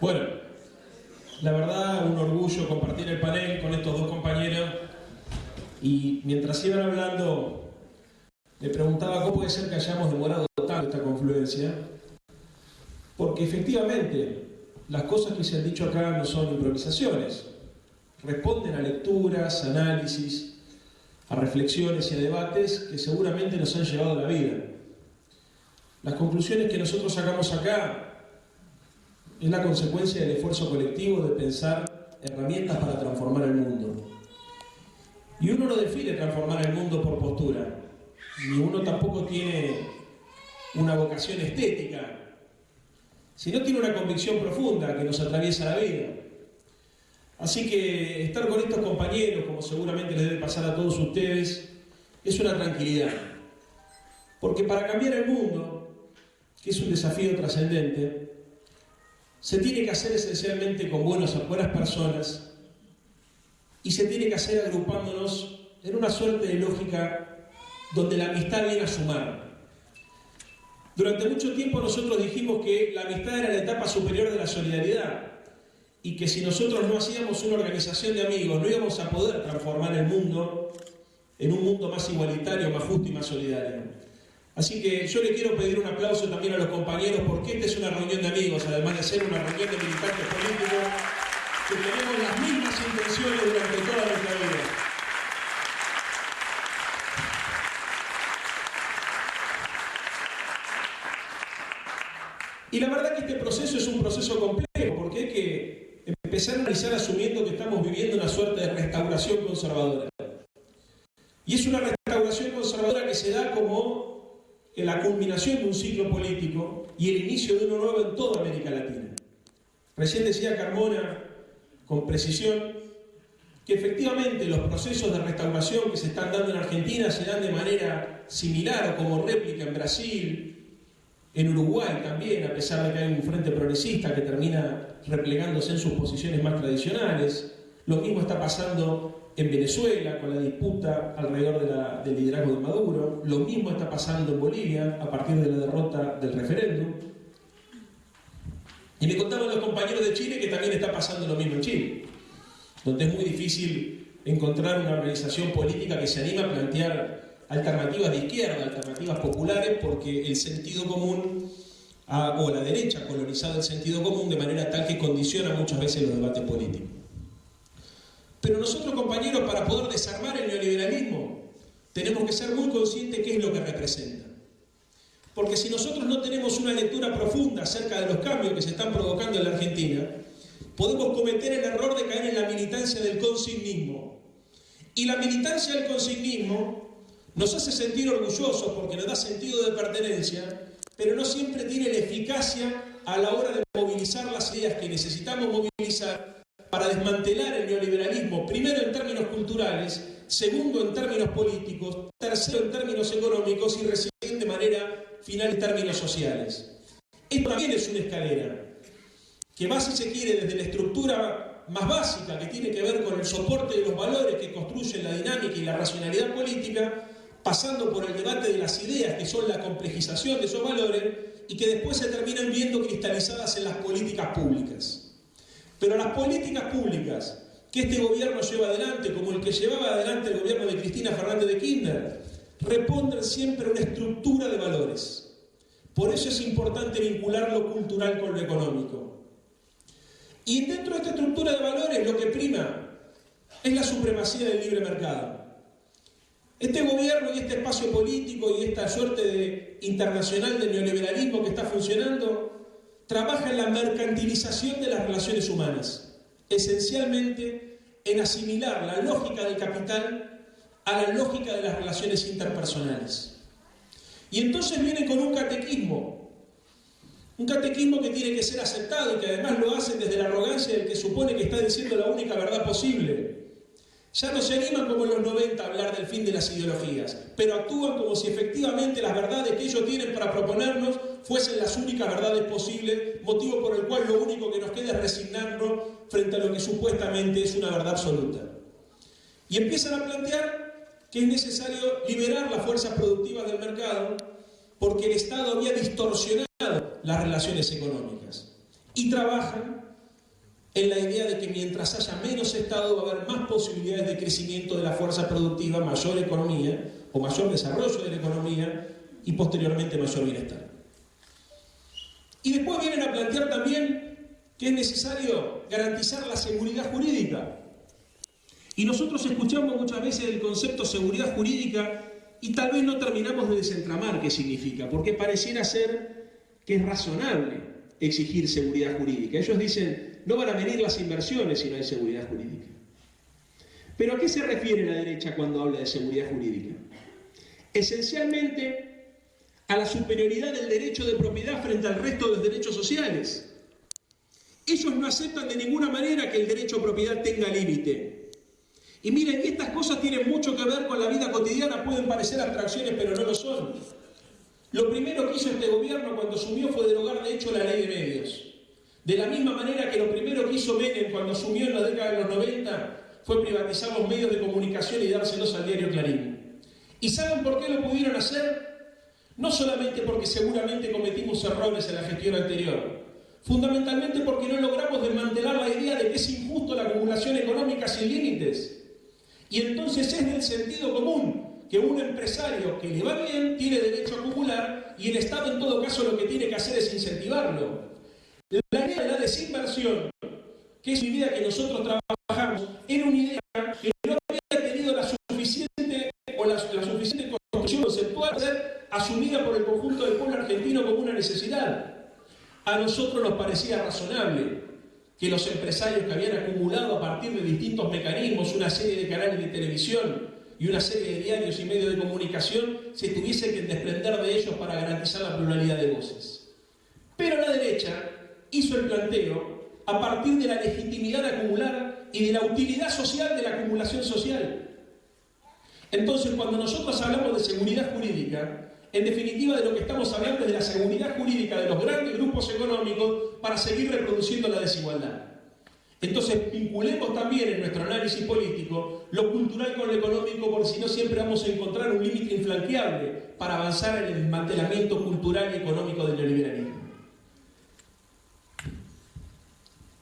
Bueno, la verdad, un orgullo compartir el panel con estos dos compañeros. Y mientras iban hablando, me preguntaba cómo puede ser que hayamos demorado tanto esta confluencia. Porque efectivamente, las cosas que se han dicho acá no son improvisaciones. Responden a lecturas, análisis, a reflexiones y a debates que seguramente nos han llevado a la vida. Las conclusiones que nosotros sacamos acá es la consecuencia del esfuerzo colectivo de pensar herramientas para transformar el mundo. Y uno no define transformar el mundo por postura, ni uno tampoco tiene una vocación estética, sino tiene una convicción profunda que nos atraviesa la vida. Así que estar con estos compañeros, como seguramente les debe pasar a todos ustedes, es una tranquilidad. Porque para cambiar el mundo, que es un desafío trascendente, se tiene que hacer esencialmente con buenas personas y se tiene que hacer agrupándonos en una suerte de lógica donde la amistad viene a sumar. Durante mucho tiempo nosotros dijimos que la amistad era la etapa superior de la solidaridad y que si nosotros no hacíamos una organización de amigos no íbamos a poder transformar el mundo en un mundo más igualitario, más justo y más solidario. Así que yo le quiero pedir un aplauso también a los compañeros porque esta es una reunión de amigos, además de ser una reunión de militantes políticos que tenemos las mismas intenciones durante toda nuestra vida. Y la verdad que este proceso es un proceso complejo porque hay que empezar a analizar asumiendo que estamos viviendo una suerte de restauración conservadora. Y es una restauración conservadora que se da como en la culminación de un ciclo político y el inicio de uno nuevo en toda América Latina. Recién decía Carmona, con precisión, que efectivamente los procesos de restauración que se están dando en Argentina se dan de manera similar o como réplica en Brasil, en Uruguay también, a pesar de que hay un frente progresista que termina replegándose en sus posiciones más tradicionales. Lo mismo está pasando en Venezuela, con la disputa alrededor del liderazgo de Maduro. Lo mismo está pasando en Bolivia, a partir de la derrota del referéndum. Y me contaban los compañeros de Chile que también está pasando lo mismo en Chile, donde es muy difícil encontrar una organización política que se anime a plantear alternativas de izquierda, alternativas populares, porque el sentido común, o la derecha ha colonizado el sentido común de manera tal que condiciona muchas veces los debates políticos. Pero nosotros, compañeros, para poder desarmar el neoliberalismo, tenemos que ser muy conscientes de qué es lo que representa. Porque si nosotros no tenemos una lectura profunda acerca de los cambios que se están provocando en la Argentina, podemos cometer el error de caer en la militancia del consignismo. Y la militancia del consignismo nos hace sentir orgullosos porque nos da sentido de pertenencia, pero no siempre tiene la eficacia a la hora de movilizar las ideas que necesitamos movilizar para desmantelar el neoliberalismo, primero en términos culturales, segundo en términos políticos, tercero en términos económicos y recién de manera final en términos sociales. Esto también es una escalera que va, si se quiere, desde la estructura más básica que tiene que ver con el soporte de los valores que construyen la dinámica y la racionalidad política, pasando por el debate de las ideas, que son la complejización de esos valores, y que después se terminan viendo cristalizadas en las políticas públicas. Pero las políticas públicas que este gobierno lleva adelante, como el que llevaba adelante el gobierno de Cristina Fernández de Kirchner, responden siempre a una estructura de valores. Por eso es importante vincular lo cultural con lo económico. Y dentro de esta estructura de valores lo que prima es la supremacía del libre mercado. Este gobierno y este espacio político y esta suerte de internacional del neoliberalismo que está funcionando trabaja en la mercantilización de las relaciones humanas, esencialmente en asimilar la lógica del capital a la lógica de las relaciones interpersonales. Y entonces viene con un catequismo que tiene que ser aceptado y que además lo hacen desde la arrogancia del que supone que está diciendo la única verdad posible. Ya no se animan como en los 90 a hablar del fin de las ideologías, pero actúan como si efectivamente las verdades que ellos tienen para proponernos fuesen las únicas verdades posibles, motivo por el cual lo único que nos queda es resignarnos frente a lo que supuestamente es una verdad absoluta. Y empiezan a plantear que es necesario liberar las fuerzas productivas del mercado porque el Estado había distorsionado las relaciones económicas. Y trabajan en la idea de que mientras haya menos Estado va a haber más posibilidades de crecimiento de la fuerza productiva, mayor economía o mayor desarrollo de la economía y posteriormente mayor bienestar. Y después vienen a plantear también que es necesario garantizar la seguridad jurídica. Y nosotros escuchamos muchas veces el concepto seguridad jurídica y tal vez no terminamos de desentramar qué significa, porque pareciera ser que es razonable exigir seguridad jurídica. Ellos dicen, no van a venir las inversiones si no hay seguridad jurídica. ¿Pero a qué se refiere la derecha cuando habla de seguridad jurídica? Esencialmente a la superioridad del derecho de propiedad frente al resto de los derechos sociales. Ellos no aceptan de ninguna manera que el derecho a propiedad tenga límite. Y miren, estas cosas tienen mucho que ver con la vida cotidiana, pueden parecer abstracciones, pero no lo son. Lo primero que hizo este gobierno cuando asumió fue derogar de hecho la ley de medios. De la misma manera que lo primero que hizo Menem cuando asumió en la década de los 90 fue privatizar los medios de comunicación y dárselos al diario Clarín. ¿Y saben por qué lo pudieron hacer? No solamente porque seguramente cometimos errores en la gestión anterior, fundamentalmente porque no logramos desmantelar la idea de que es injusto la acumulación económica sin límites. Y entonces es del sentido común que un empresario que le va bien tiene derecho a acumular y el Estado en todo caso lo que tiene que hacer es incentivarlo. La idea de la desinversión, que es una idea que nosotros trabajamos, era una idea que no había tenido la suficiente construcción conceptual para ser asumida por el conjunto del pueblo argentino como una necesidad. A nosotros nos parecía razonable que los empresarios que habían acumulado a partir de distintos mecanismos, una serie de canales de televisión y una serie de diarios y medios de comunicación, se tuviesen que desprender de ellos para garantizar la pluralidad de voces. Pero la derecha hizo el planteo a partir de la legitimidad de acumular y de la utilidad social de la acumulación social. Entonces, cuando nosotros hablamos de seguridad jurídica, en definitiva de lo que estamos hablando es de la seguridad jurídica de los grandes grupos económicos para seguir reproduciendo la desigualdad. Entonces, vinculemos también en nuestro análisis político lo cultural con lo económico, porque si no siempre vamos a encontrar un límite infranqueable para avanzar en el desmantelamiento cultural y económico del neoliberalismo.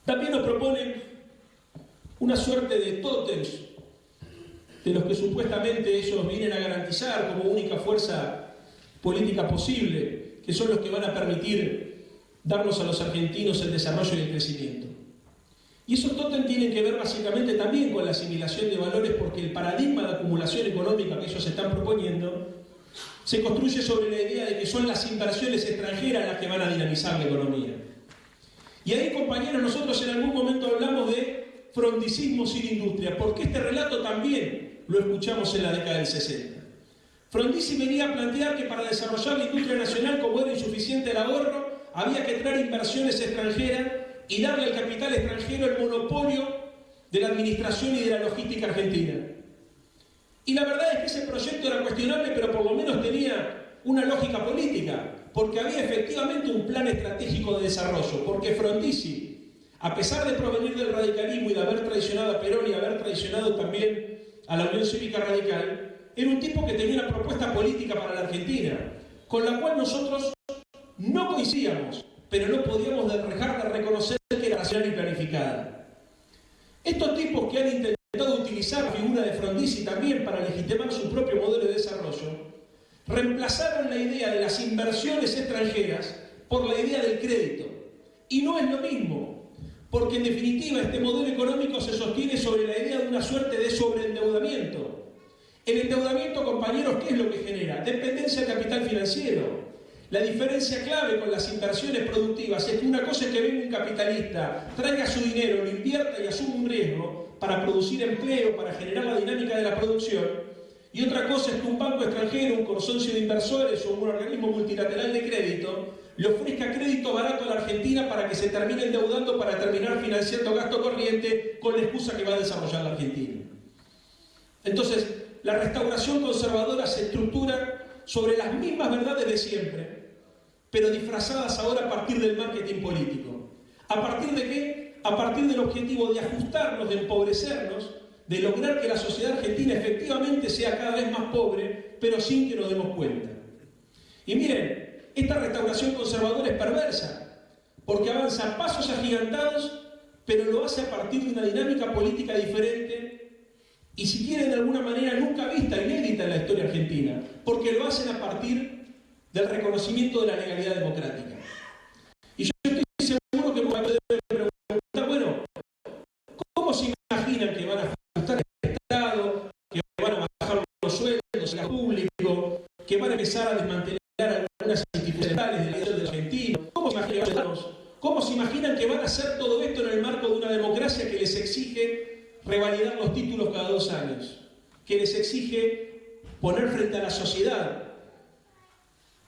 También nos proponen una suerte de tótems de los que supuestamente ellos vienen a garantizar como única fuerza política posible, que son los que van a permitir darnos a los argentinos el desarrollo y el crecimiento. Y esos tótem tienen que ver básicamente también con la asimilación de valores, porque el paradigma de acumulación económica que ellos están proponiendo se construye sobre la idea de que son las inversiones extranjeras las que van a dinamizar la economía. Y ahí, compañeros, nosotros en algún momento hablamos de frondicismo sin industria, porque este relato también lo escuchamos en la década del 60. Frondizi venía a plantear que para desarrollar la industria nacional, como era insuficiente el ahorro, había que traer inversiones extranjeras y darle al capital extranjero el monopolio de la administración y de la logística argentina. Y la verdad es que ese proyecto era cuestionable, pero por lo menos tenía una lógica política, porque había efectivamente un plan estratégico de desarrollo, porque Frondizi, a pesar de provenir del radicalismo y de haber traicionado a Perón y haber traicionado también a la Unión Cívica Radical, era un tipo que tenía una propuesta política para la Argentina, con la cual nosotros no coincidíamos, pero no podíamos dejar de reconocer que era racional y planificada. Estos tipos que han intentado utilizar la figura de Frondizi también para legitimar su propio modelo de desarrollo, reemplazaron la idea de las inversiones extranjeras por la idea del crédito. Y no es lo mismo, porque en definitiva este modelo económico se sostiene sobre la idea de una suerte de sobreendeudamiento. El endeudamiento, compañeros, ¿qué es lo que genera? Dependencia del capital financiero. La diferencia clave con las inversiones productivas es que una cosa es que venga un capitalista, traiga su dinero, lo invierta y asuma un riesgo para producir empleo, para generar la dinámica de la producción, y otra cosa es que un banco extranjero, un consorcio de inversores o un organismo multilateral de crédito le ofrezca crédito barato a la Argentina para que se termine endeudando para terminar financiando gasto corriente con la excusa que va a desarrollar la Argentina. Entonces, la restauración conservadora se estructura sobre las mismas verdades de siempre, pero disfrazadas ahora a partir del marketing político. ¿A partir de qué? A partir del objetivo de ajustarnos, de empobrecernos, de lograr que la sociedad argentina efectivamente sea cada vez más pobre, pero sin que nos demos cuenta. Y miren, esta restauración conservadora es perversa, porque avanza a pasos agigantados pero lo hace a partir de una dinámica política diferente y, si quieren, de alguna manera nunca vista, inédita en la historia argentina, porque lo hacen a partir del reconocimiento de la legalidad democrática. Y yo estoy seguro que me deben preguntar, bueno, ¿cómo se imaginan que van a ajustar el Estado, que van a bajar los sueldos, el gasto público, que van a empezar a desmantelar algunas instituciones de los argentinos? ¿Cómo se imaginan que van a hacer todo esto en el marco de una democracia que les exige revalidar los títulos cada 2 años? Que les exige poner frente a la sociedad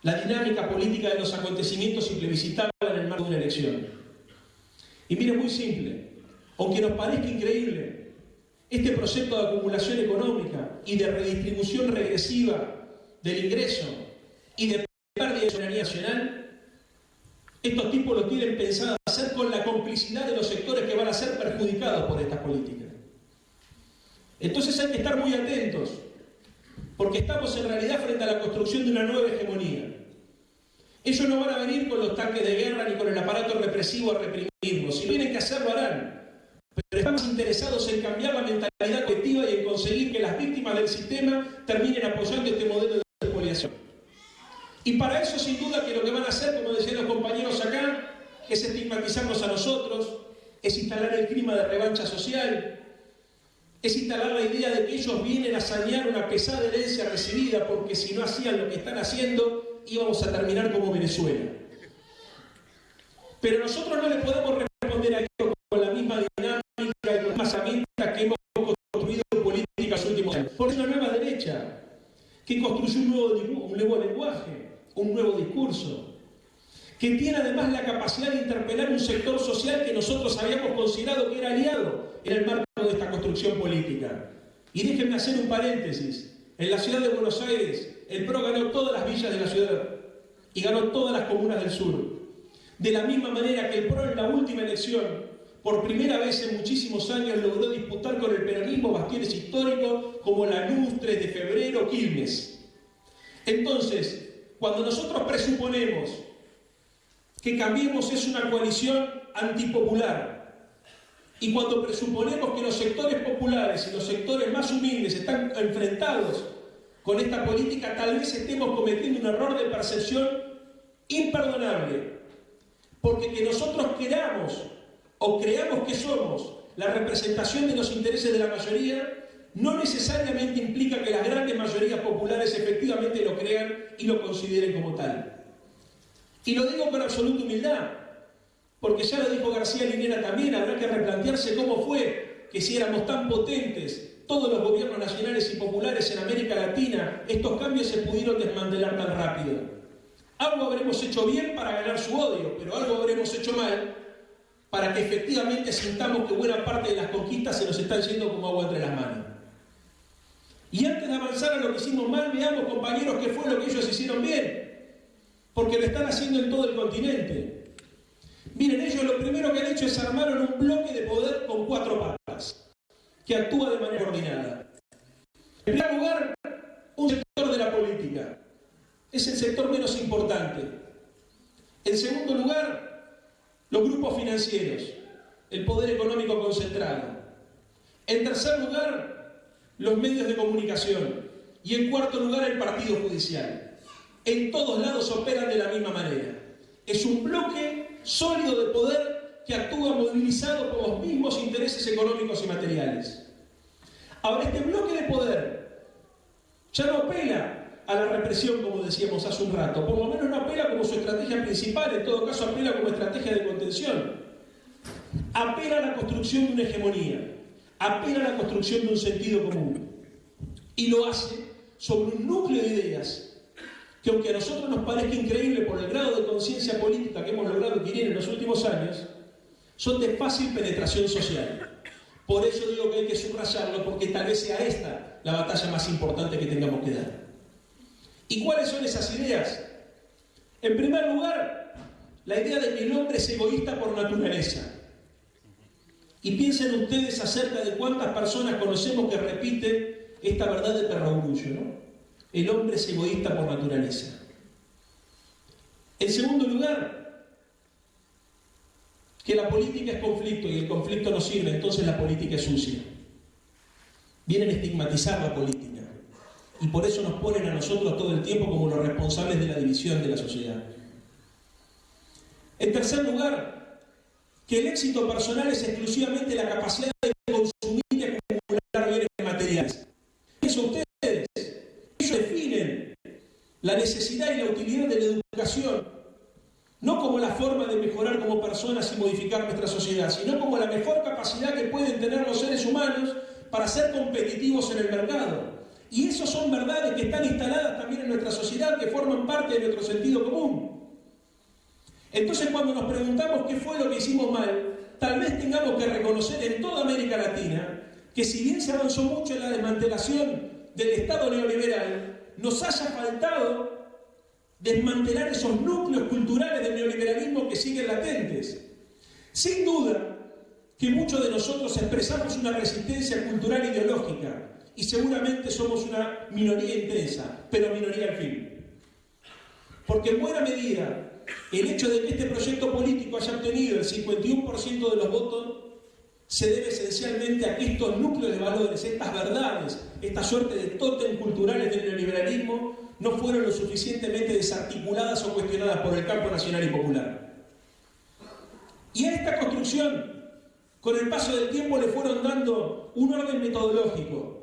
la dinámica política de los acontecimientos y plebiscitarla en el marco de una elección. Y mire, muy simple, aunque nos parezca increíble, este proyecto de acumulación económica y de redistribución regresiva del ingreso y de pérdida de soberanía nacional, estos tipos lo tienen pensado hacer con la complicidad de los sectores que van a ser perjudicados por estas políticas. Entonces hay que estar muy atentos, porque estamos en realidad frente a la construcción de una nueva hegemonía. Ellos no van a venir con los tanques de guerra ni con el aparato represivo a reprimirnos. Si tienen que hacerlo, harán. Pero estamos interesados en cambiar la mentalidad colectiva y en conseguir que las víctimas del sistema terminen apoyando este modelo de expoliación. Y para eso, sin duda, que lo que van a hacer, como decían los compañeros acá, es estigmatizarnos a nosotros, es instalar el clima de revancha social, es instalar la idea de que ellos vienen a sanear una pesada herencia recibida, porque si no hacían lo que están haciendo, íbamos a terminar como Venezuela. Pero nosotros no le podemos responder a esto con la misma dinámica y con las mismas herramientas que hemos construido en política en los últimos años. Por una nueva derecha, que construyó un nuevo lenguaje, un nuevo discurso, que tiene además la capacidad de interpelar un sector social que nosotros habíamos considerado que era aliado en el marco de esta construcción política. Y déjenme hacer un paréntesis. En la ciudad de Buenos Aires, el PRO ganó todas las villas de la ciudad y ganó todas las comunas del sur. De la misma manera que el PRO en la última elección, por primera vez en muchísimos años, logró disputar con el peronismo bastiones históricos como Lanús, 3 de Febrero, Quilmes. Entonces, cuando nosotros presuponemos que Cambiemos es una coalición antipopular, y cuando presuponemos que los sectores populares y los sectores más humildes están enfrentados con esta política, tal vez estemos cometiendo un error de percepción imperdonable, porque que nosotros queramos o creamos que somos la representación de los intereses de la mayoría no necesariamente implica que las grandes mayorías populares efectivamente lo crean y lo consideren como tal. Y lo digo con absoluta humildad, porque ya lo dijo García Linera también, habrá que replantearse cómo fue que, si éramos tan potentes todos los gobiernos nacionales y populares en América Latina, estos cambios se pudieron desmantelar tan rápido. Algo habremos hecho bien para ganar su odio, pero algo habremos hecho mal para que efectivamente sintamos que buena parte de las conquistas se nos están yendo como agua entre las manos. Y antes de avanzar a lo que hicimos mal, veamos, compañeros, qué fue lo que ellos hicieron bien, porque lo están haciendo en todo el continente. Miren, ellos lo primero que han hecho es armaron un bloque de poder con 4 patas, que actúa de manera coordinada. En primer lugar, un sector de la política. Es el sector menos importante. En segundo lugar, los grupos financieros, el poder económico concentrado. En tercer lugar, los medios de comunicación. Y en cuarto lugar, el partido judicial. En todos lados operan de la misma manera. Es un bloque sólido de poder que actúa movilizado por los mismos intereses económicos y materiales. Ahora, este bloque de poder ya no apela a la represión, como decíamos hace un rato, por lo menos no apela como su estrategia principal, en todo caso apela como estrategia de contención. Apela a la construcción de una hegemonía, apela a la construcción de un sentido común. Y lo hace sobre un núcleo de ideas que, aunque a nosotros nos parezca increíble por el grado de conciencia política que hemos logrado adquirir en los últimos años, son de fácil penetración social. Por eso digo que hay que subrayarlo, porque tal vez sea esta la batalla más importante que tengamos que dar. ¿Y cuáles son esas ideas? En primer lugar, la idea de que el hombre es egoísta por naturaleza. Y piensen ustedes acerca de cuántas personas conocemos que repiten esta verdad de perogrullo, ¿no? El hombre es egoísta por naturaleza. En segundo lugar, que la política es conflicto y el conflicto no sirve, entonces la política es sucia. Vienen a estigmatizar la política y por eso nos ponen a nosotros todo el tiempo como los responsables de la división de la sociedad. En tercer lugar, que el éxito personal es exclusivamente la capacidad de consumir y acumular bienes materiales. Eso ustedes, ellos definen la necesidad y la utilidad de la educación, no como la forma de mejorar como personas y modificar nuestra sociedad, sino como la mejor capacidad que pueden tener los seres humanos para ser competitivos en el mercado. Y eso son verdades que están instaladas también en nuestra sociedad, que forman parte de nuestro sentido común. Entonces, cuando nos preguntamos qué fue lo que hicimos mal, tal vez tengamos que reconocer en toda América Latina que si bien se avanzó mucho en la desmantelación del Estado neoliberal, nos haya faltado desmantelar esos núcleos culturales del neoliberalismo que siguen latentes. Sin duda que muchos de nosotros expresamos una resistencia cultural ideológica y seguramente somos una minoría intensa, pero minoría al fin. Porque en buena medida el hecho de que este proyecto político haya obtenido el 51% de los votos se debe esencialmente a que estos núcleos de valores, estas verdades, esta suerte de tótem culturales del neoliberalismo no fueron lo suficientemente desarticuladas o cuestionadas por el campo nacional y popular. Y a esta construcción, con el paso del tiempo, le fueron dando un orden metodológico.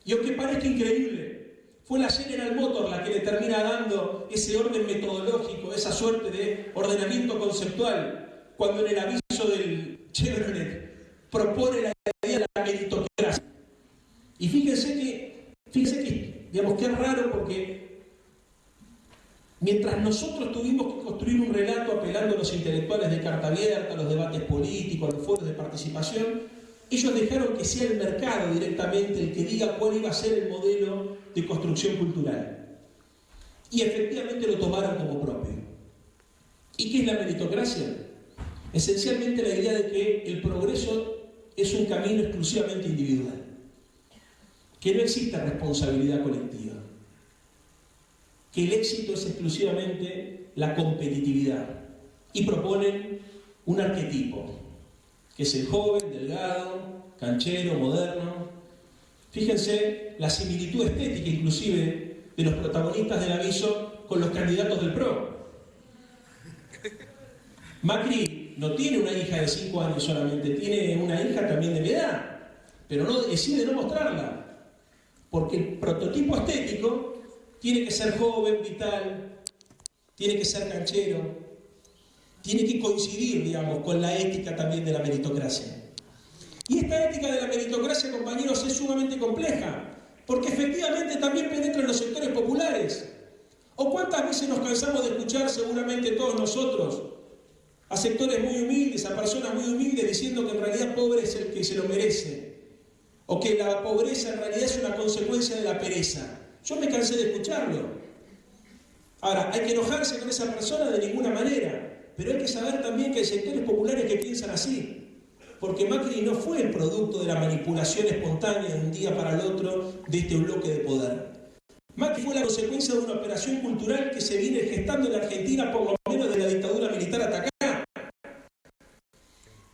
Y aunque parezca increíble, fue la General Motors la que le termina dando ese orden metodológico, esa suerte de ordenamiento conceptual, cuando en el aviso del Chevrolet propone la idea de la meritocracia. Y fíjense que, digamos, que es raro porque mientras nosotros tuvimos que construir un relato apelando a los intelectuales de carta abierta, a los debates políticos, a los foros de participación, ellos dejaron que sea el mercado directamente el que diga cuál iba a ser el modelo de construcción cultural. Y efectivamente lo tomaron como propio. ¿Y qué es la meritocracia? Esencialmente la idea de que el progreso es un camino exclusivamente individual, que no existe responsabilidad colectiva, que el éxito es exclusivamente la competitividad, y proponen un arquetipo, que es el joven, delgado, canchero, moderno. Fíjense la similitud estética inclusive de los protagonistas del aviso con los candidatos del PRO. Macri no tiene una hija de 5 años solamente, tiene una hija también de mi edad, pero no, decide no mostrarla, porque el prototipo estético tiene que ser joven, vital, tiene que ser canchero, tiene que coincidir, digamos, con la ética también de la meritocracia. Y esta ética de la meritocracia, compañeros, es sumamente compleja, porque efectivamente también penetra en los sectores populares. ¿O cuántas veces nos cansamos de escuchar, seguramente todos nosotros, a sectores muy humildes, a personas muy humildes, diciendo que en realidad pobre es el que se lo merece, o que la pobreza en realidad es una consecuencia de la pereza? Yo me cansé de escucharlo. Ahora, ¿hay que enojarse con esa persona? De ninguna manera. Pero hay que saber también que hay sectores populares que piensan así. Porque Macri no fue el producto de la manipulación espontánea de un día para el otro de este bloque de poder. Macri fue la consecuencia de una operación cultural que se viene gestando en la Argentina por lo menos de la dictadura militar hasta acá,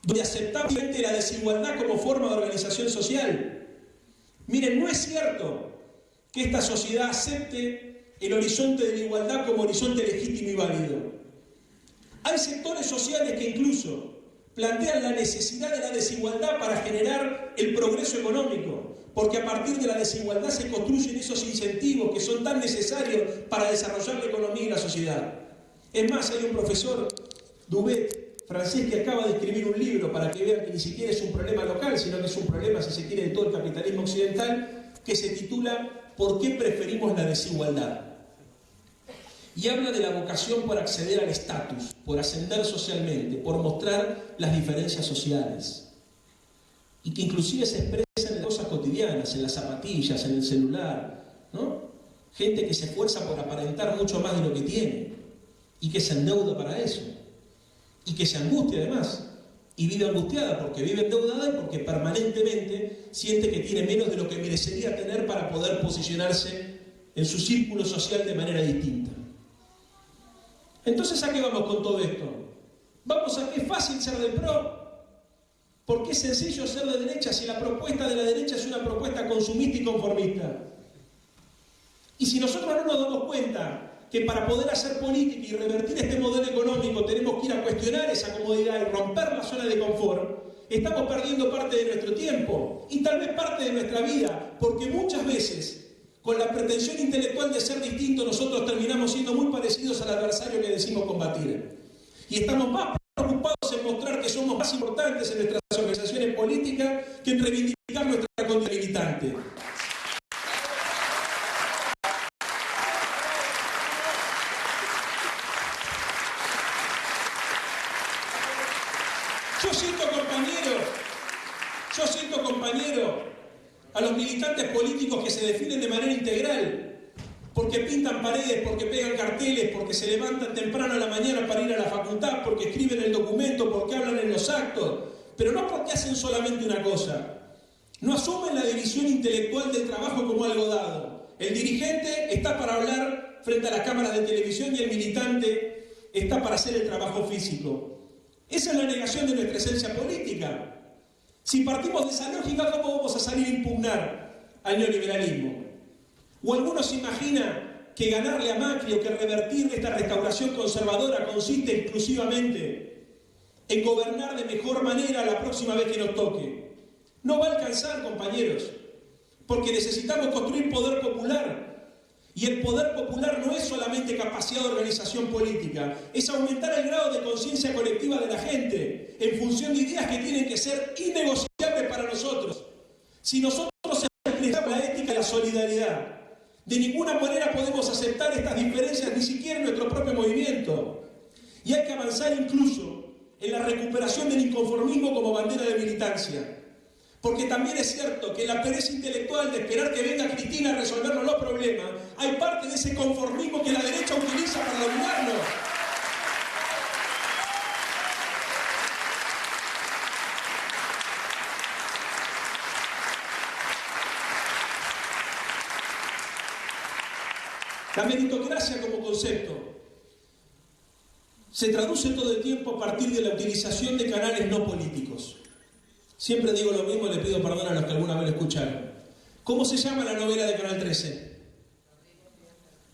donde aceptaba la desigualdad como forma de organización social. Miren, no es cierto que esta sociedad acepte el horizonte de la igualdad como horizonte legítimo y válido. Hay sectores sociales que incluso plantean la necesidad de la desigualdad para generar el progreso económico, porque a partir de la desigualdad se construyen esos incentivos que son tan necesarios para desarrollar la economía y la sociedad. Es más, hay un profesor, Dubet, francés, que acaba de escribir un libro para que vean que ni siquiera es un problema local, sino que es un problema, si se quiere, de todo el capitalismo occidental, que se titula ¿Por qué preferimos la desigualdad? Y habla de la vocación por acceder al estatus, por ascender socialmente, por mostrar las diferencias sociales. Y que inclusive se expresan en cosas cotidianas, en las zapatillas, en el celular, ¿no? Gente que se esfuerza por aparentar mucho más de lo que tiene y que se endeuda para eso. Y que se angustia además. Y vive angustiada porque vive endeudada y porque permanentemente siente que tiene menos de lo que merecería tener para poder posicionarse en su círculo social de manera distinta. Entonces, ¿a qué vamos con todo esto? Vamos a que es fácil ser del PRO. ¿Por qué es sencillo ser de derecha si la propuesta de la derecha es una propuesta consumista y conformista? Y si nosotros no nos damos cuenta que para poder hacer política y revertir este modelo económico tenemos que ir a cuestionar esa comodidad y romper la zona de confort, estamos perdiendo parte de nuestro tiempo y tal vez parte de nuestra vida, porque muchas veces, con la pretensión intelectual de ser distintos, nosotros terminamos siendo muy parecidos al adversario que decimos combatir. Y estamos más preocupados en mostrar que somos más importantes en nuestras organizaciones políticas que en reivindicar nuestra condición militante. Yo siento, compañero, a los militantes políticos que se definen de manera integral, porque pintan paredes, porque pegan carteles, porque se levantan temprano a la mañana para ir a la facultad, porque escriben el documento, porque hablan en los actos, pero no porque hacen solamente una cosa. No asumen la división intelectual del trabajo como algo dado. El dirigente está para hablar frente a las cámaras de televisión y el militante está para hacer el trabajo físico. Esa es la negación de nuestra esencia política. Si partimos de esa lógica, ¿cómo vamos a salir a impugnar al neoliberalismo? ¿O alguno se imagina que ganarle a Macri o que revertir esta restauración conservadora consiste exclusivamente en gobernar de mejor manera la próxima vez que nos toque? No va a alcanzar, compañeros, porque necesitamos construir poder popular. Y el poder popular no es solamente capacidad de organización política, es aumentar el grado de conciencia colectiva de la gente en función de ideas que tienen que ser innegociables para nosotros. Si nosotros expresamos la ética y la solidaridad, de ninguna manera podemos aceptar estas diferencias, ni siquiera en nuestro propio movimiento. Y hay que avanzar incluso en la recuperación del inconformismo como bandera de militancia. Porque también es cierto que la pereza intelectual de esperar que venga Cristina a resolvernos los problemas, hay parte de ese conformismo que la derecha utiliza para dominarnos. La meritocracia como concepto se traduce todo el tiempo a partir de la utilización de canales no políticos. Siempre digo lo mismo y le pido perdón a los que alguna vez lo escucharon. ¿Cómo se llama la novela de Canal 13?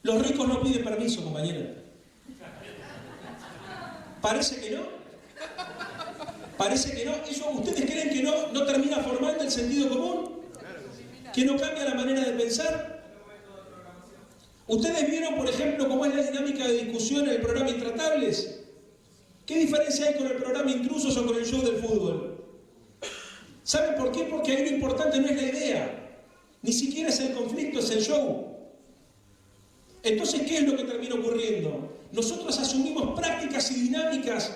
Los ricos no piden permiso, compañero. ¿Parece que no? ¿Parece que no? ¿Eso ustedes creen que no termina formando el sentido común? ¿Que no cambia la manera de pensar? ¿Ustedes vieron, por ejemplo, cómo es la dinámica de discusión en el programa Intratables? ¿Qué diferencia hay con el programa Intrusos o con el show del fútbol? ¿Saben por qué? Porque ahí lo importante no es la idea, ni siquiera es el conflicto, es el show. Entonces, ¿qué es lo que termina ocurriendo? Nosotros asumimos prácticas y dinámicas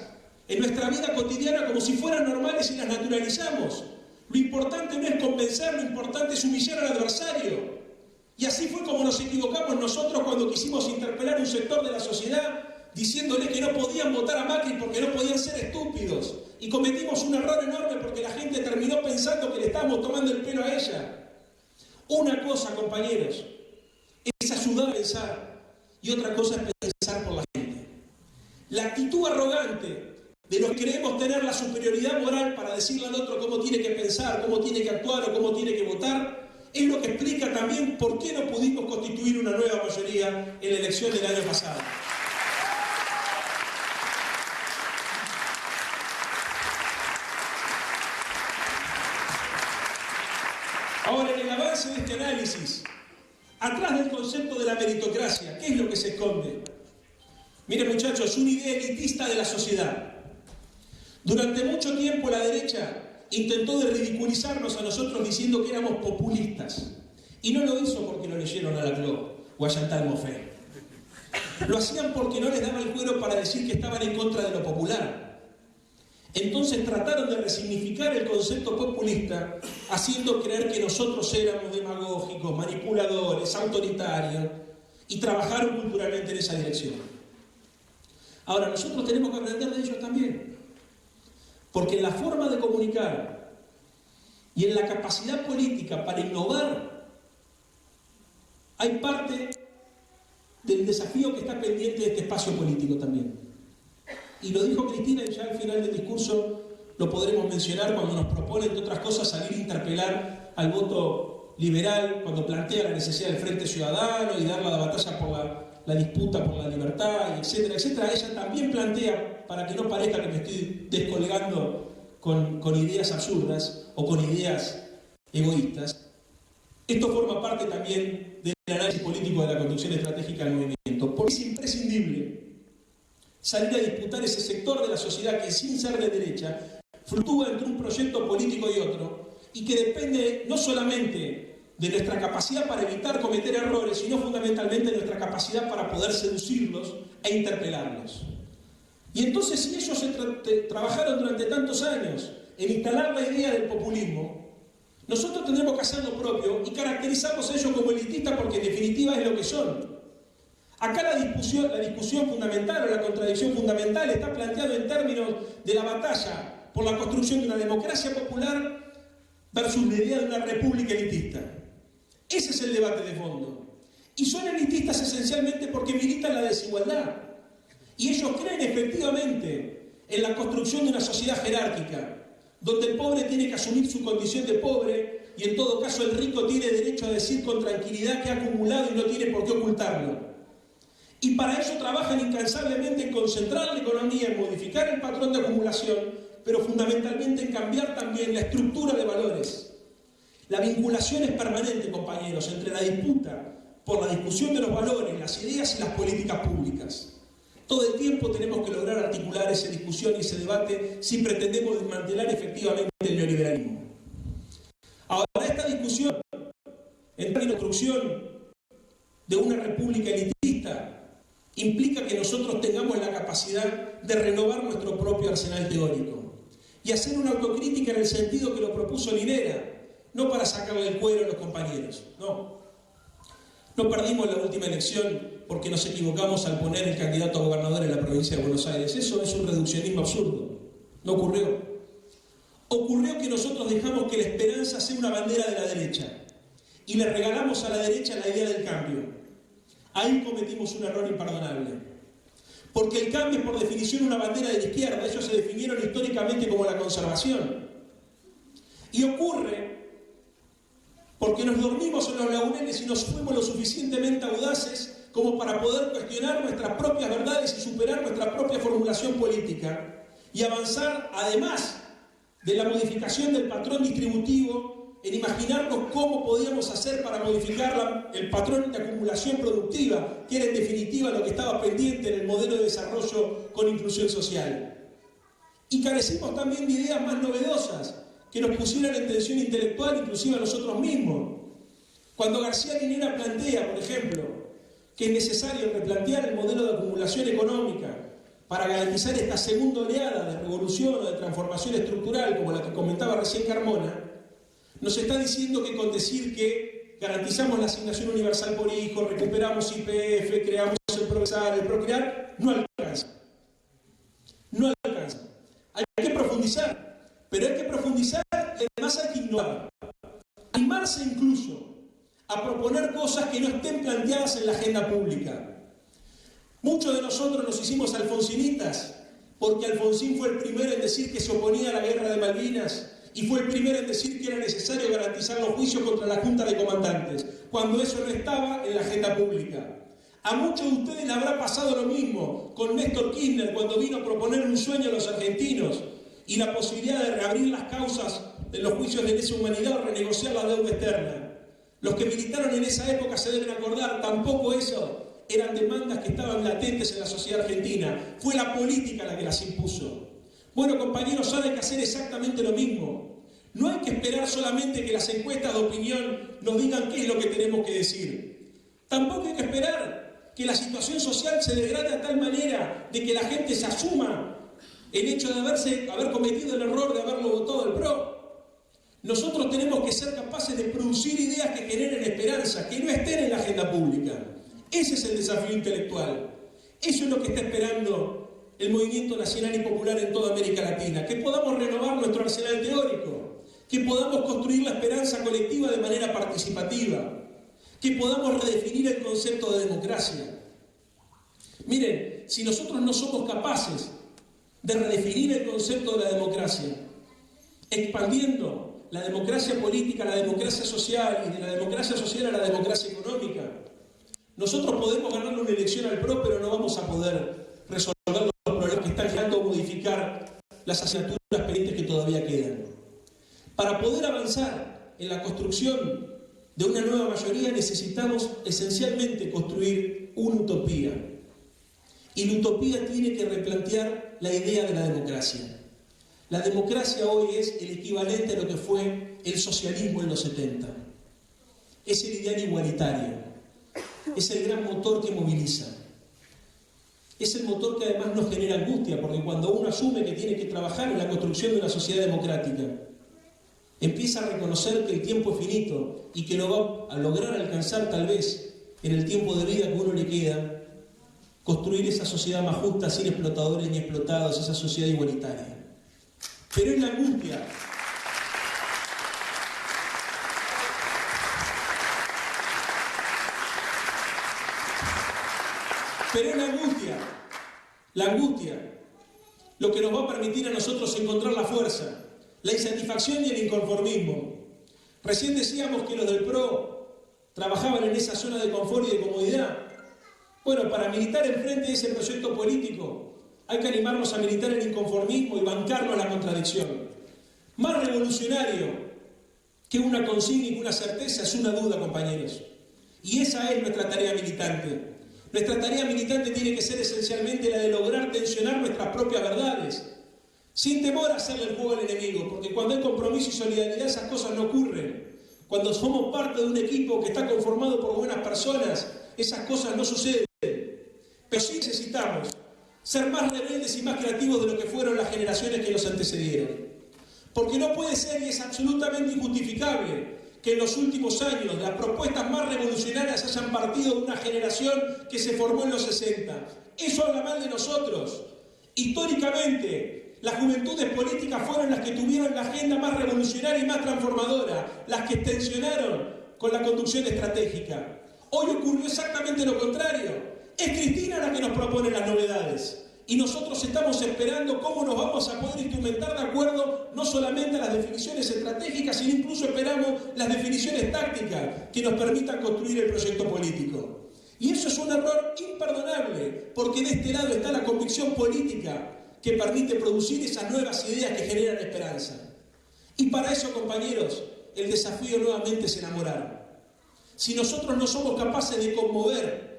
en nuestra vida cotidiana como si fueran normales y las naturalizamos. Lo importante no es convencer, lo importante es humillar al adversario. Y así fue como nos equivocamos nosotros cuando quisimos interpelar a un sector de la sociedad diciéndole que no podían votar a Macri porque no podían ser estúpidos. Y cometimos un error enorme porque la gente terminó pensando que le estábamos tomando el pelo a ella. Una cosa, compañeros, es ayudar a pensar y otra cosa es pensar por la gente. La actitud arrogante de los que creemos tener la superioridad moral para decirle al otro cómo tiene que pensar, cómo tiene que actuar o cómo tiene que votar, es lo que explica también por qué no pudimos constituir una nueva mayoría en la elección del año pasado. Ahora, en el avance de este análisis, atrás del concepto de la meritocracia, ¿qué es lo que se esconde? Miren, muchachos, una idea elitista de la sociedad. Durante mucho tiempo la derecha intentó de ridiculizarnos a nosotros diciendo que éramos populistas. Y no lo hizo porque lo leyeron a Laclau o a Chantal Mouffe. Lo hacían porque no les daba el cuero para decir que estaban en contra de lo popular. Entonces trataron de resignificar el concepto populista haciendo creer que nosotros éramos demagógicos, manipuladores, autoritarios y trabajaron culturalmente en esa dirección. Ahora, nosotros tenemos que aprender de ellos también, porque en la forma de comunicar y en la capacidad política para innovar hay parte del desafío que está pendiente de este espacio político también. Y lo dijo Cristina, y ya al final del discurso lo podremos mencionar cuando nos propone, entre otras cosas, salir a interpelar al voto liberal, cuando plantea la necesidad del Frente Ciudadano y dar la batalla por la disputa por la libertad, etcétera, etcétera. Ella también plantea, para que no parezca que me estoy descolgando con ideas absurdas o con ideas egoístas, esto forma parte también del análisis político de la conducción estratégica del movimiento, porque es imprescindible salir a disputar ese sector de la sociedad que, sin ser de derecha, fluctúa entre un proyecto político y otro, y que depende no solamente de nuestra capacidad para evitar cometer errores, sino fundamentalmente de nuestra capacidad para poder seducirlos e interpelarlos. Y entonces, si ellos trabajaron durante tantos años en instalar la idea del populismo, nosotros tendremos que hacer lo propio y caracterizamos a ellos como elitistas porque en definitiva es lo que son. Acá la discusión fundamental o la contradicción fundamental está planteada en términos de la batalla por la construcción de una democracia popular versus la idea de una república elitista. Ese es el debate de fondo. Y son elitistas esencialmente porque militan la desigualdad. Y ellos creen efectivamente en la construcción de una sociedad jerárquica, donde el pobre tiene que asumir su condición de pobre y en todo caso el rico tiene derecho a decir con tranquilidad que ha acumulado y no tiene por qué ocultarlo. Y para eso trabajan incansablemente en concentrar la economía, en modificar el patrón de acumulación, pero fundamentalmente en cambiar también la estructura de valores. La vinculación es permanente, compañeros, entre la disputa por la discusión de los valores, las ideas y las políticas públicas. Todo el tiempo tenemos que lograr articular esa discusión y ese debate si pretendemos desmantelar efectivamente el neoliberalismo. Ahora, esta discusión en términos de construcción de una república elitista implica que nosotros tengamos la capacidad de renovar nuestro propio arsenal teórico y hacer una autocrítica en el sentido que lo propuso Linera, no para sacarle el cuero a los compañeros, no. No perdimos la última elección porque nos equivocamos al poner el candidato a gobernador en la provincia de Buenos Aires. Eso es un reduccionismo absurdo. No ocurrió. Ocurrió que nosotros dejamos que la esperanza sea una bandera de la derecha y le regalamos a la derecha la idea del cambio. Ahí cometimos un error imperdonable. Porque el cambio es por definición una bandera de la izquierda. Ellos se definieron históricamente como la conservación. Y ocurre porque nos dormimos en los laureles y nos fuimos lo suficientemente audaces como para poder cuestionar nuestras propias verdades y superar nuestra propia formulación política y avanzar, además de la modificación del patrón distributivo, en imaginarnos cómo podíamos hacer para modificar el patrón de acumulación productiva, que era en definitiva lo que estaba pendiente en el modelo de desarrollo con inclusión social. Y carecimos también de ideas más novedosas, que nos pusieran en tensión intelectual, inclusive a nosotros mismos. Cuando García Linera plantea, por ejemplo, que es necesario replantear el modelo de acumulación económica para garantizar esta segunda oleada de revolución o de transformación estructural, como la que comentaba recién Carmona, nos está diciendo que con decir que garantizamos la asignación universal por hijo, recuperamos YPF, creamos el Progresar, el Procrear, no alcanza. No alcanza. Hay que profundizar. Pero hay que profundizar y además hay que innovar. Animarse incluso a proponer cosas que no estén planteadas en la agenda pública. Muchos de nosotros nos hicimos alfonsinitas porque Alfonsín fue el primero en decir que se oponía a la guerra de Malvinas y fue el primero en decir que era necesario garantizar los juicios contra la Junta de Comandantes, cuando eso no estaba en la agenda pública. A muchos de ustedes les habrá pasado lo mismo con Néstor Kirchner cuando vino a proponer un sueño a los argentinos y la posibilidad de reabrir las causas de los juicios de lesa humanidad o renegociar la deuda externa. Los que militaron en esa época se deben acordar, tampoco eso eran demandas que estaban latentes en la sociedad argentina. Fue la política la que las impuso. Bueno, compañeros, ahora hay que hacer exactamente lo mismo. No hay que esperar solamente que las encuestas de opinión nos digan qué es lo que tenemos que decir. Tampoco hay que esperar que la situación social se degrade a tal manera de que la gente se asuma el hecho de haber cometido el error de haberlo votado el PRO. Nosotros tenemos que ser capaces de producir ideas que generen esperanza, que no estén en la agenda pública. Ese es el desafío intelectual. Eso es lo que está esperando el movimiento nacional y popular en toda América Latina. Que podamos renovar nuestro arsenal teórico, que podamos construir la esperanza colectiva de manera participativa, que podamos redefinir el concepto de democracia. Miren, si nosotros no somos capaces de redefinir el concepto de la democracia, expandiendo la democracia política a la democracia social y de la democracia social a la democracia económica. Nosotros podemos ganarle una elección al PRO, pero no vamos a poder resolver los problemas que están generando o modificar las asignaturas pendientes que todavía quedan. Para poder avanzar en la construcción de una nueva mayoría necesitamos esencialmente construir una utopía. Y la utopía tiene que replantear la idea de la democracia. La democracia hoy es el equivalente a lo que fue el socialismo en los 70. Es el ideal igualitario. Es el gran motor que moviliza. Es el motor que además nos genera angustia, porque cuando uno asume que tiene que trabajar en la construcción de una sociedad democrática, empieza a reconocer que el tiempo es finito y que lo va a lograr alcanzar tal vez en el tiempo de vida que uno le queda, construir esa sociedad más justa, sin explotadores ni explotados, esa sociedad igualitaria. Pero es la angustia. Pero es la angustia, lo que nos va a permitir a nosotros encontrar la fuerza, la insatisfacción y el inconformismo. Recién decíamos que los del PRO trabajaban en esa zona de confort y de comodidad. Bueno, para militar enfrente de ese proyecto político hay que animarnos a militar el inconformismo y bancarnos la contradicción. Más revolucionario que una consigna y que una certeza es una duda, compañeros. Y esa es nuestra tarea militante. Nuestra tarea militante tiene que ser esencialmente la de lograr tensionar nuestras propias verdades, sin temor a hacerle el juego al enemigo, porque cuando hay compromiso y solidaridad esas cosas no ocurren. Cuando somos parte de un equipo que está conformado por buenas personas, esas cosas no suceden. Pero sí necesitamos ser más rebeldes y más creativos de lo que fueron las generaciones que nos antecedieron. Porque no puede ser y es absolutamente injustificable que en los últimos años las propuestas más revolucionarias hayan partido de una generación que se formó en los 60. Eso habla mal de nosotros. Históricamente, las juventudes políticas fueron las que tuvieron la agenda más revolucionaria y más transformadora, las que tensionaron con la conducción estratégica. Hoy ocurrió exactamente lo contrario. Es Cristina la que nos propone las novedades. Y nosotros estamos esperando cómo nos vamos a poder instrumentar de acuerdo no solamente a las definiciones estratégicas, sino incluso esperamos las definiciones tácticas que nos permitan construir el proyecto político. Y eso es un error imperdonable, porque de este lado está la convicción política que permite producir esas nuevas ideas que generan esperanza. Y para eso, compañeros, el desafío nuevamente es enamorar. Si nosotros no somos capaces de conmover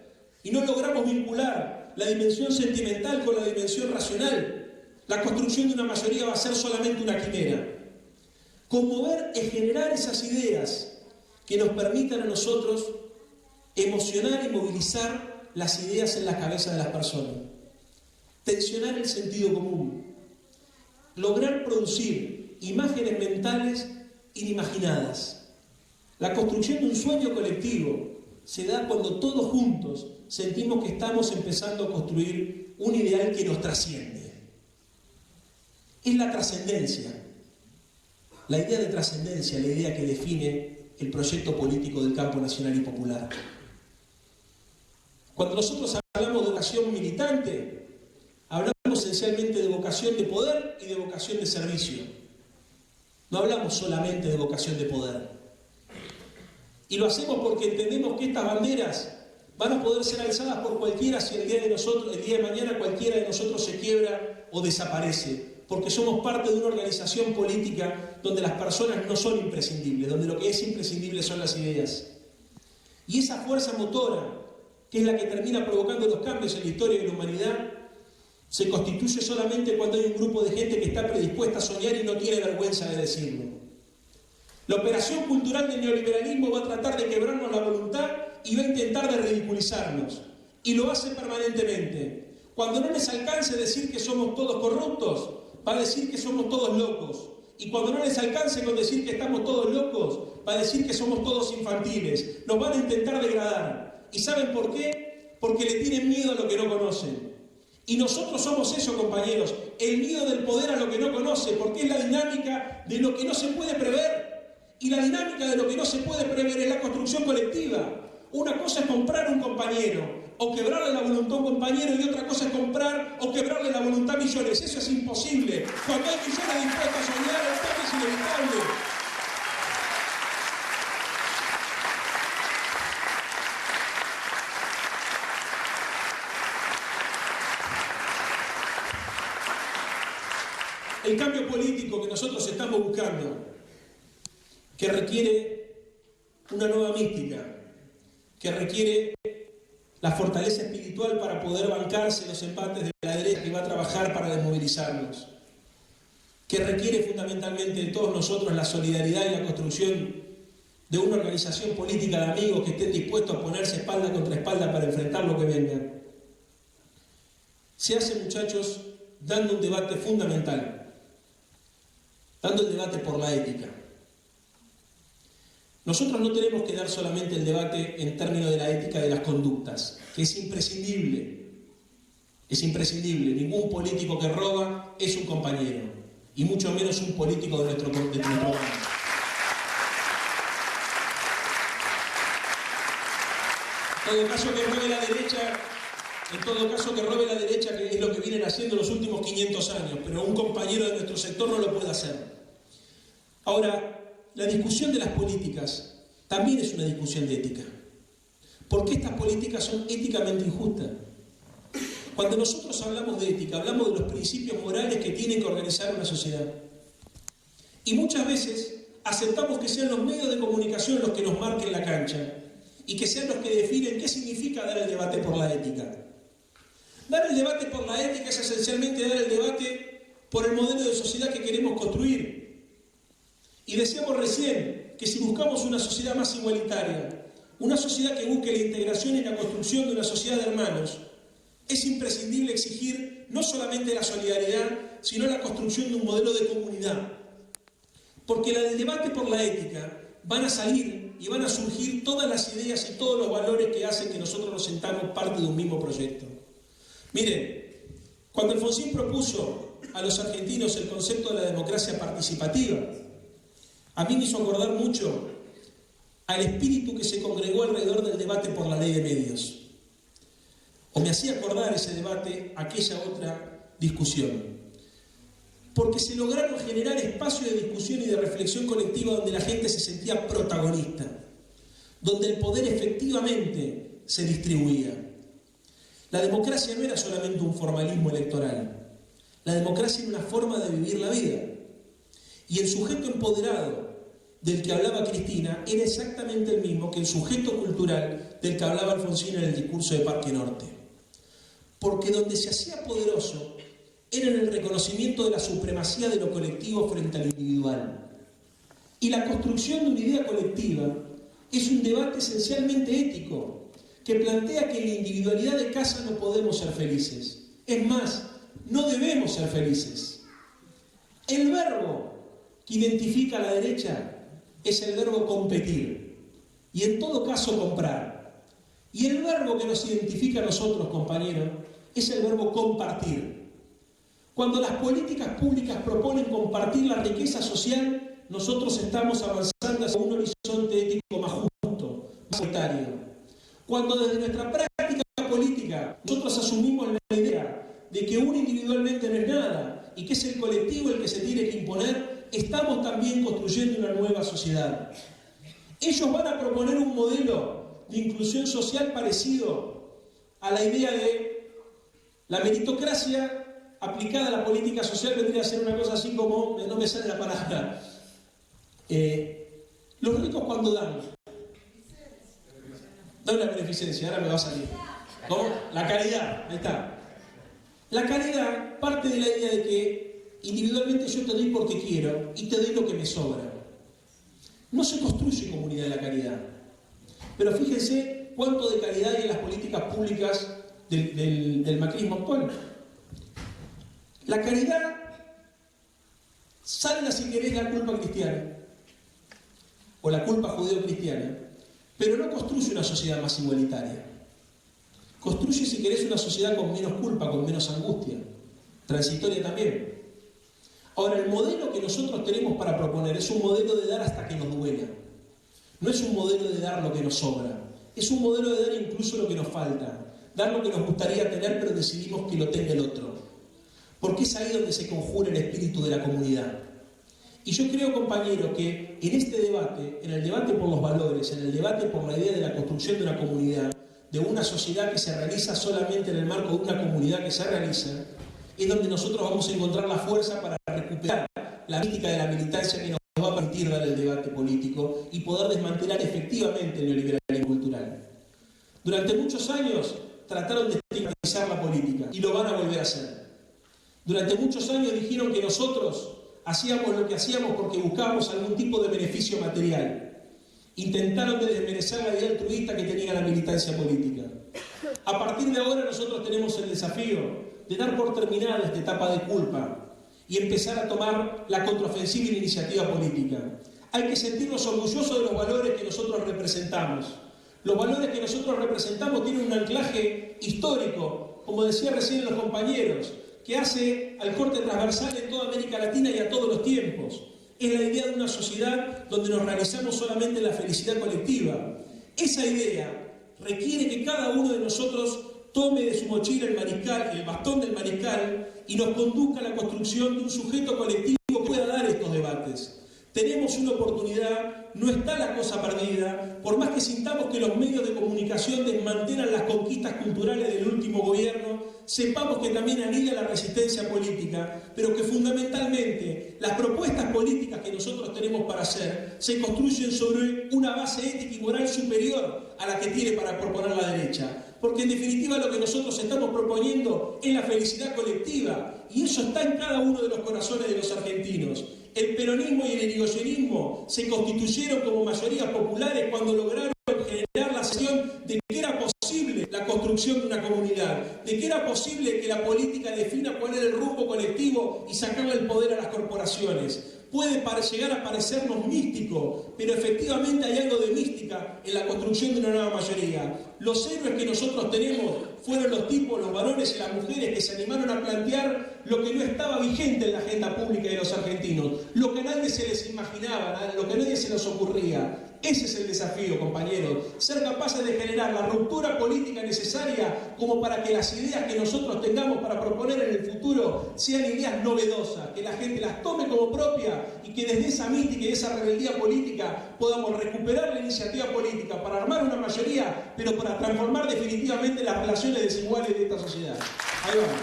y no logramos vincular la dimensión sentimental con la dimensión racional, la construcción de una mayoría va a ser solamente una quimera. Conmover es generar esas ideas que nos permitan a nosotros emocionar y movilizar las ideas en la cabeza de las personas. Tensionar el sentido común. Lograr producir imágenes mentales inimaginadas. La construcción de un sueño colectivo se da cuando todos juntos sentimos que estamos empezando a construir un ideal que nos trasciende. Es la trascendencia, la idea de trascendencia, la idea que define el proyecto político del campo nacional y popular. Cuando nosotros hablamos de vocación militante, hablamos esencialmente de vocación de poder y de vocación de servicio. No hablamos solamente de vocación de poder. Y lo hacemos porque entendemos que estas banderas van a poder ser alzadas por cualquiera si el día de mañana cualquiera de nosotros se quiebra o desaparece, porque somos parte de una organización política donde las personas no son imprescindibles, donde lo que es imprescindible son las ideas. Y esa fuerza motora, que es la que termina provocando los cambios en la historia de la humanidad, se constituye solamente cuando hay un grupo de gente que está predispuesta a soñar y no tiene vergüenza de decirlo. La operación cultural del neoliberalismo va a tratar de quebrarnos la voluntad y va a intentar de ridiculizarnos. Y lo hace permanentemente. Cuando no les alcance decir que somos todos corruptos, va a decir que somos todos locos. Y cuando no les alcance con decir que estamos todos locos, va a decir que somos todos infantiles. Nos van a intentar degradar. ¿Y saben por qué? Porque le tienen miedo a lo que no conocen. Y nosotros somos eso, compañeros. El miedo del poder a lo que no conoce, porque es la dinámica de lo que no se puede prever. Y la dinámica de lo que no se puede prever es la construcción colectiva. Una cosa es comprar un compañero, o quebrarle la voluntad a un compañero, y otra cosa es comprar o quebrarle la voluntad a millones. Eso es imposible. Cuando hay millones dispuestos a soñar, el cambio es inevitable. El cambio político que nosotros estamos buscando, que requiere una nueva mística, que requiere la fortaleza espiritual para poder bancarse los embates de la derecha que va a trabajar para desmovilizarnos, que requiere fundamentalmente de todos nosotros la solidaridad y la construcción de una organización política de amigos que estén dispuestos a ponerse espalda contra espalda para enfrentar lo que venga. Se hace, muchachos, dando un debate fundamental, dando el debate por la ética. Nosotros no tenemos que dar solamente el debate en términos de la ética de las conductas, que es imprescindible. Es imprescindible. Ningún político que roba es un compañero, y mucho menos un político de nuestro país. En todo caso que robe la derecha, que es lo que vienen haciendo los últimos 500 años, pero un compañero de nuestro sector no lo puede hacer. Ahora, la discusión de las políticas también es una discusión de ética. Porque estas políticas son éticamente injustas. Cuando nosotros hablamos de ética, hablamos de los principios morales que tienen que organizar una sociedad. Y muchas veces aceptamos que sean los medios de comunicación los que nos marquen la cancha y que sean los que definen qué significa dar el debate por la ética. Dar el debate por la ética es esencialmente dar el debate por el modelo de sociedad que queremos construir. Y decíamos recién que si buscamos una sociedad más igualitaria, una sociedad que busque la integración y la construcción de una sociedad de hermanos, es imprescindible exigir no solamente la solidaridad, sino la construcción de un modelo de comunidad. Porque del debate por la ética van a salir y van a surgir todas las ideas y todos los valores que hacen que nosotros nos sentamos parte de un mismo proyecto. Miren, cuando Alfonsín propuso a los argentinos el concepto de la democracia participativa, a mí me hizo acordar mucho al espíritu que se congregó alrededor del debate por la ley de medios. O me hacía acordar ese debate aquella otra discusión. Porque se lograron generar espacios de discusión y de reflexión colectiva donde la gente se sentía protagonista, donde el poder efectivamente se distribuía. La democracia no era solamente un formalismo electoral. La democracia era una forma de vivir la vida. Y el sujeto empoderado del que hablaba Cristina era exactamente el mismo que el sujeto cultural del que hablaba Alfonsín en el discurso de Parque Norte. Porque donde se hacía poderoso era en el reconocimiento de la supremacía de lo colectivo frente al individual. Y la construcción de una idea colectiva es un debate esencialmente ético, que plantea que en la individualidad de casa no podemos ser felices. Es más, no debemos ser felices. El verbo que identifica a la derecha es el verbo competir, y en todo caso comprar. Y el verbo que nos identifica a nosotros, compañeros, es el verbo compartir. Cuando las políticas públicas proponen compartir la riqueza social, nosotros estamos avanzando hacia un horizonte ético más justo, más igualitario. Cuando desde nuestra práctica política nosotros asumimos la idea de que uno individualmente no es nada y que es el colectivo el que se tiene que imponer, estamos también construyendo una nueva sociedad. Ellos van a proponer un modelo de inclusión social parecido a la idea de la meritocracia aplicada a la política social. Vendría a ser una cosa así como, no me sale la palabra, los ricos cuando dan la beneficencia, ahora me va a salir. ¿Cómo? La caridad, ahí está. La caridad parte de la idea de que individualmente yo te doy porque quiero y te doy lo que me sobra. No se construye comunidad de la caridad. Pero fíjense cuánto de caridad hay en las políticas públicas del macrismo actual. La caridad salva, si querés, la culpa cristiana o la culpa judeo-cristiana, pero no construye una sociedad más igualitaria. Construye, si querés, una sociedad con menos culpa, con menos angustia, transitoria también. Ahora, el modelo que nosotros tenemos para proponer es un modelo de dar hasta que nos duela. No es un modelo de dar lo que nos sobra. Es un modelo de dar incluso lo que nos falta. dar lo que nos gustaría tener, pero decidimos que lo tenga el otro. Porque es ahí donde se conjura el espíritu de la comunidad. Y yo creo, compañeros, que en este debate, en el debate por los valores, en el debate por la idea de la construcción de una comunidad, de una sociedad que se realiza solamente en el marco de una comunidad que se realiza, es donde nosotros vamos a encontrar la fuerza para recuperar la mística de la militancia que nos va a permitir dar el debate político y poder desmantelar efectivamente el neoliberalismo cultural. Durante muchos años trataron de estigmatizar la política y lo van a volver a hacer. Durante muchos años dijeron que nosotros hacíamos lo que hacíamos porque buscábamos algún tipo de beneficio material. Intentaron de desmerecer la idea altruista que tenía la militancia política. A partir de ahora nosotros tenemos el desafío de dar por terminada esta etapa de culpa y empezar a tomar la contraofensiva y la iniciativa política. Hay que sentirnos orgullosos de los valores que nosotros representamos. Los valores que nosotros representamos tienen un anclaje histórico, como decía recién los compañeros, que hace al corte transversal en toda América Latina y a todos los tiempos. Es la idea de una sociedad donde nos realizamos solamente en la felicidad colectiva. Esa idea requiere que cada uno de nosotros tome de su mochila el bastón del mariscal y nos conduzca a la construcción de un sujeto colectivo que pueda dar estos debates. Tenemos una oportunidad, no está la cosa perdida, por más que sintamos que los medios de comunicación desmantelan las conquistas culturales del último gobierno, sepamos que también anida la resistencia política, pero que fundamentalmente las propuestas políticas que nosotros tenemos para hacer se construyen sobre una base ética y moral superior a la que tiene para proponer la derecha. Porque en definitiva lo que nosotros estamos proponiendo es la felicidad colectiva, y eso está en cada uno de los corazones de los argentinos. El peronismo y el irigoyenismo se constituyeron como mayorías populares cuando lograron generar la sensación de que era posible la construcción de una comunidad, de que era posible que la política defina cuál era el rumbo colectivo y sacarle el poder a las corporaciones. Puede llegar a parecernos místico, pero efectivamente hay algo de mística en la construcción de una nueva mayoría. Los héroes que nosotros tenemos fueron los tipos, los varones y las mujeres que se animaron a plantear lo que no estaba vigente en la agenda pública de los argentinos, lo que a nadie se les imaginaba, lo que a nadie se les ocurría. Ese es el desafío, compañeros, ser capaces de generar la ruptura política necesaria como para que las ideas que nosotros tengamos para proponer en el futuro sean ideas novedosas, que la gente las tome como propia y que desde esa mística y esa rebeldía política podamos recuperar la iniciativa política para armar una mayoría, pero para transformar definitivamente las relaciones desiguales de esta sociedad. Ahí vamos.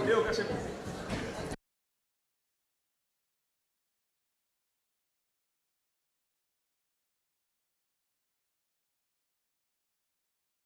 Leo, ¿qué hacemos?